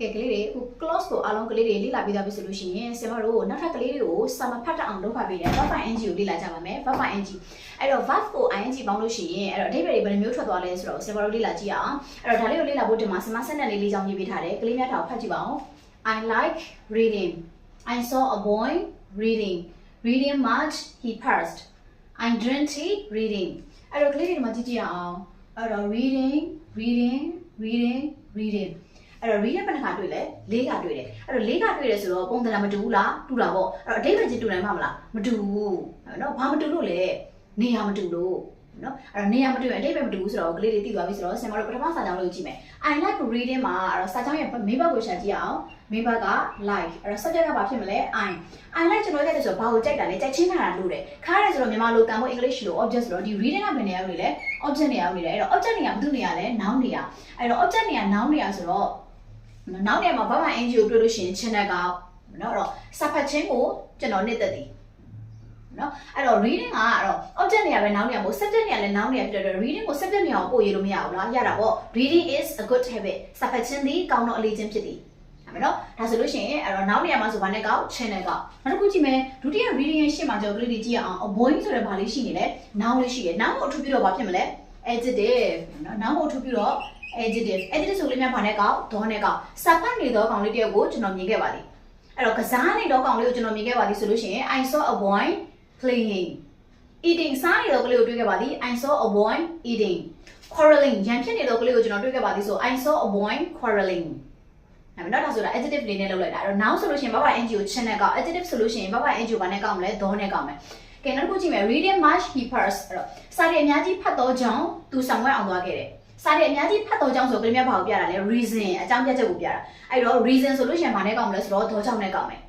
ကဲကလေးတွေအခု close ကိုအားလုံးကလေးတွေလေ့လာပြီးသားပြီဆိုလို့ရှိရင်ဆင်မတို့နောက်ထပ်ကလေးတွေကိုစာမဖတ်တတ်အောင်လုပ်ဖတ်ပေးတယ် verb ing ကိုလေ့လာကြပါမယ် verb ing အဲ့တော့ verb ကို ing ပေါင်းလို့ရှိရင်အဲ့တော့အဓိပ္ပာယ်တွေဘယ်နှမျိုးထွက်သွားလဲဆိုတော့ဆင်မတို့လေ့လာကြည့်အောင်အဲ့တော့ဒါလေးကိုလေ့လာဖို့ဒီမှာဆင်မဆက်တဲ့လေးကြောင်းရေးပေးထားတယ်ကလေးများထားဖတ်ကြည့်ပါအောင် I like reading I saw a boy reading much he passed I drank tea reading အဲ့တော့ကလေးတွေဒီမှာကြည့်ကြည့်အောင်အဲ့တော့ reading အဲ့တော့ read ဘယ်နှခါတွေ့လဲ၄ခါတွေ့တယ်အဲ့တော့၄ခါတွေ့တယ်ဆိုတော့ပုံသဏ္ဍာန်မတူဘူးလားတူတာပေါ့အဲ့တော့အဓိပ္ပာယ်ချင်းတူနိုင်မှာမလားမတူဘူးเนาะဘာမတူလို့လဲနေရာမတူလို့เนาะအဲ့တော့နေရာမတူရင်အဓိပ္ပာယ်မတူဘူးဆိုတော့ကလေးတွေသိသွားပြီဆိုတော့ဆင်မတို့ပထမစာကြောင်းလေးကိုကြည့်မယ် I like reading မှာအဲ့တော့စာကြောင်းရဲ့ main verb ကိုရှာကြည့်အောင် main verb က like အဲ့တော့ subject ကဘာဖြစ်မလဲ I like ကျွန်တော်ကြိုက်တယ်ဆိုတော့ဘာကိုကြိုက်တာလဲကြိုက်ချင်းတာလို့တယ်ခါရတယ်ဆိုတော့မြန်မာလိုကန်ဖို့ English လို object ဆိုတော့ဒီ reading ကဘယ်နေရာရောက်နေလဲ object နေရာရောက်နေတယ်အဲ့တော့ object နေရာဘာလို့နေရာလဲ noun နေရာအဲ့တော့ object နေရာ noun နေရာဆိုတော့နောက်နေရာမှာ verb ing ကိုတွေ့လို့ရှိရင် channel ကเนาะအဲ့တော့စာဖတ်ခြင်းကိုကျွန်တော်နှစ်သက်သည်เนาะအဲ့တော့ reading ကအဲ့တော့ object နေရာပဲ noun နေရာမို့ subject နေရာလည်း noun နေရာဖြစ်တဲ့ reading ကို subject နေရာကိုပို့ရေးလို့မရဘူးလားရတာပေါ့ reading is a good habit စာဖတ်ခြင်းသည်ကောင်းသောအလေးချင်းဖြစ်သည်ဟုတ်မယ်เนาะဒါဆိုလို့ရှိရင်အဲ့တော့ noun နေရာမှာဆိုဘာနဲ့ကောက် channel ကောက်နောက်တစ်ခုကြည့်မယ်ဒုတိယ reading ရဲ့ရှေ့မှာကျွန်တော်ကလေးတွေကြည့်ရအောင် a boy ဆိုတဲ့ဘာလေးရှိနေလဲ noun လေးရှိတယ် noun ကိုအထူးပြုတော့ဘာဖြစ်မလဲ adjective เนาะ noun ကိုအထူးပြုတော့ adjective ဆိုလေးများဘာနဲ့ကောက်ဒေါနဲ့ကောက်စာဖတ်နေသောကောင်လေးတယောက်ကိုကျွန်တော်မြင်ခဲ့ပါသည်အဲ့တော့ကစားနေသောကောင်လေးကိုကျွန်တော်မြင်ခဲ့ပါသည်ဆိုလို့ရှိရင် I saw a boy playing eating စားနေသောကလေးကိုတွေ့ခဲ့ပါသည် I saw a boy eating quarreling ရန်ဖြစ်နေသောကလေးကိုကျွန်တော်တွေ့ခဲ့ပါသည်ဆို I saw a boy quarreling အဲ့တော့ဒါဆိုတာ adjective လေးနဲ့လုပ်လိုက်တာအဲ့တော့ noun ဆိုလို့ရှိရင် verb ing ကို channel ကောက် adjective ဆိုလို့ရှိရင် verb ing ကိုဘာနဲ့ကောက်မလဲဒေါနဲ့ကောက်မယ်ကဲနောက်တစ်ခုကြည့်မယ် reading much he passed အဲ့တော့စာရီအများကြီးဖတ်သောကြောင့်သူဆောင်ဝဲအောင်သွားခဲ့တယ်စာရီအများကြီးဖတ်တော့ကြောင်းဆိုကလေးများဘာကိုပြတာလဲ reason အကြောင်းပြချက်ကိုပြတာအဲ့တော့ reason ဆိုလို့ရှိရင်ဘာနဲ့ကောက်မလဲဆိုတော့ဒေါကြောင့်နဲ့ကောက်မယ်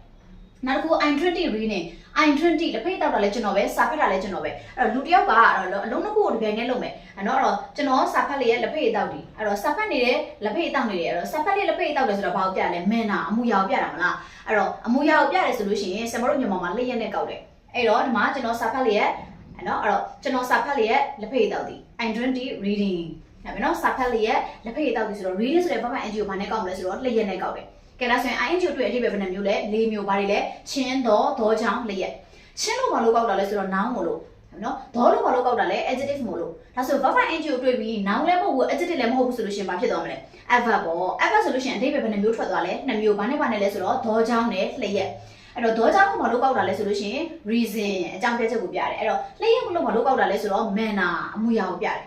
နောက်တစ်ခု I'm 20 reading I'm 20လက်ဖိတ်တောက်တာလဲကျွန်တော်ပဲစာဖတ်တာလဲကျွန်တော်ပဲအဲ့တော့လူတစ်ယောက်ကအဲ့တော့အလုံးနှစ်ခုကိုတကယ်နဲ့လုပ်မယ်အဲ့တော့ကျွန်တော်စာဖတ်လေးရဲ့လက်ဖိတ်တောက်ဒီအဲ့တော့စာဖတ်နေတဲ့လက်ဖိတ်တောက်နေတယ်အဲ့တော့စာဖတ်လေးလက်ဖိတ်တောက်တယ်ဆိုတော့ဘာကိုပြလဲ manner အမူအရာကိုပြတာမလားအဲ့တော့အမူအရာကိုပြတယ်ဆိုလို့ရှိရင်ဆင်မတို့မြန်မာမှာလက်ရက်နဲ့ကောက်တယ်အဲ့တော့ဒီမှာကျွန်တော်စာဖတ်လေးရဲ့အဲ့တော့ကျွန်တော်စာဖတ်လေးရဲ့လက်ဖိတ်တောက်ဒီ I'm 20 readingဒါပေမဲ့စာဖတ်လေးရဲ့လက်ဖက်ရည်တောက်ပြီဆိုတော့ reading ဆိုတဲ့ verb ing ကိုဘာနဲ့ကောက်မလဲဆိုတော့လျက်နဲ့ကောက်တယ်။ကဲဒါဆိုရင် ing ကိုတွေ့အဓိပ္ပာယ်ဘယ်နှမျိုးလဲ၄မျိုးဘာတွေလဲချင်းဒေါကြောင့်လျက်ချင်းလို့ဘာလို့ကောက်တာလဲဆိုတော့ noun မို့လို့နော်ဒေါလို့ဘာလို့ကောက်တာလဲ adjective မို့လို့ဒါဆို verb ing ကိုတွေ့ပြီး noun လည်းမဟုတ်ဘူး adjective လည်းမဟုတ်ဘူးဆိုလို့ရှိရင်ဘာဖြစ်သွားမလဲ adverb ပေါ့ adverb ဆိုလို့ရှိရင်အဓိပ္ပာယ်ဘယ်နှမျိုးထွက်သွားလဲ2မျိုးဘာနဲ့လဲဆိုတော့ဒေါကြောင့်နဲ့လျက်အဲ့တော့ဒေါကြောင့်ဘာလို့ကောက်တာလဲဆိုလို့ရှိရင် reason အကြောင်းပြချက်ကိုပြတယ်အဲ့တော့လျက်မလို့ဘာလို့ကောက်တာလဲဆိုတော့ manner အမူအရာကိုပြတယ်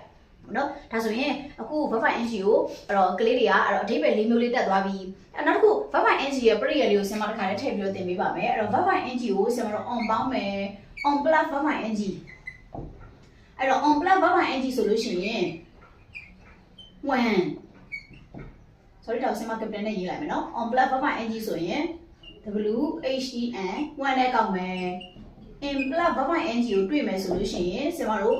နော်ဒါဆိုရင်အခု verb ing ကိုအဲ့တော့ကလေးတွေကအဲ့တော့အဓိပ္ပာယ်၄မျိုးလေးတက်သွားပြီနောက်တစ်ခု verb ing ရဲ့ပရိယာလေးကိုဆင်မတစ်ခါတည်းထည့်ပြီးတော့သင်ပေးပါမယ်အဲ့တော့ verb ing ကိုဆင်မတော့ on ပေါင်းမယ် on plus verb ing အဲ့တော့ on plus verb ing ဆိုလို့ရှိရင် when sorry တော့ဆင်မ capital နဲ့ရေးလိုက်မယ်နော် on plus verb ing ဆိုရင် when when နဲ့ကောက်မယ် in plus verb ing ကိုတွေ့မယ်ဆိုလို့ရှိရင်ဆင်မတို့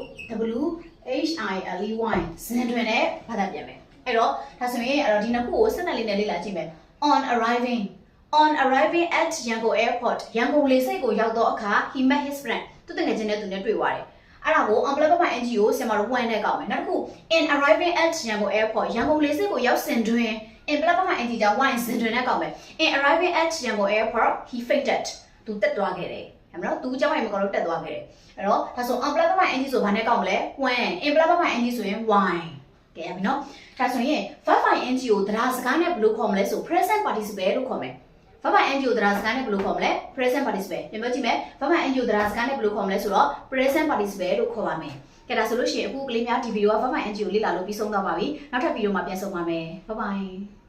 HILEY စင်တွင်နဲ့ဘာသာပြန်မယ်အဲ့တော့ဒါဆိုရင်အဲ့တော့ဒီနှစ်ခုကိုစနက်လေးနဲ့လေ့လာကြည့်မယ် on arriving at Yangon airport ရန်ကုန်လေဆိပ်ကိုရောက်တော့အခါ he met his friend သူတကယ်ချင်းနဲ့သူနဲ့တွေ့သွားတယ်အဲ့ဒါကို on plus verb ing ကိုဆင်မတို့ when နဲ့ကောက်မယ်နောက်တစ်ခု in arriving at Yangon airport ရန်ကုန်လေဆိပ်ကိုရောက်စဉ်တွင် in plus verb ing ကြောင့် when စင်တွင်နဲ့ကောက်မယ် in arriving at Yangon airport he fainted သူတက်သွားခဲ့တယ်အဲ့တော့သူကြောင့်မကောလို့တက်သွားခဲ့တယ်အဲ့တော့ဒါဆို on plus verb ing ဆိုဘာနဲ့ကောက်မလဲ when in plus verb ing ဆိုရင် why ကဲရပြီနော်ဒါဆိုရင် verb ing ကိုတရားစကားနဲ့ဘယ်လိုခေါ်မလဲဆို present participle လို့ခေါ်မယ် verb ing ကိုတရားစကားနဲ့ဘယ်လိုခေါ်မလဲ present participle ပြန်ပြောကြည့်မယ် verb ing ကိုတရားစကားနဲ့ဘယ်လိုခေါ်မလဲဆိုတော့ present participle လို့ခေါ်ပါမယ်ကဲဒါဆိုလို့ရှိရင်အခုကလေးများဒီဗီဒီယိုက verb ing ကိုလေ့လာလို့ပြီးဆုံးသွားပါပြီနောက်ထပ်ဗီဒီယိုမှာပြန်ဆုံပါမယ် bye bye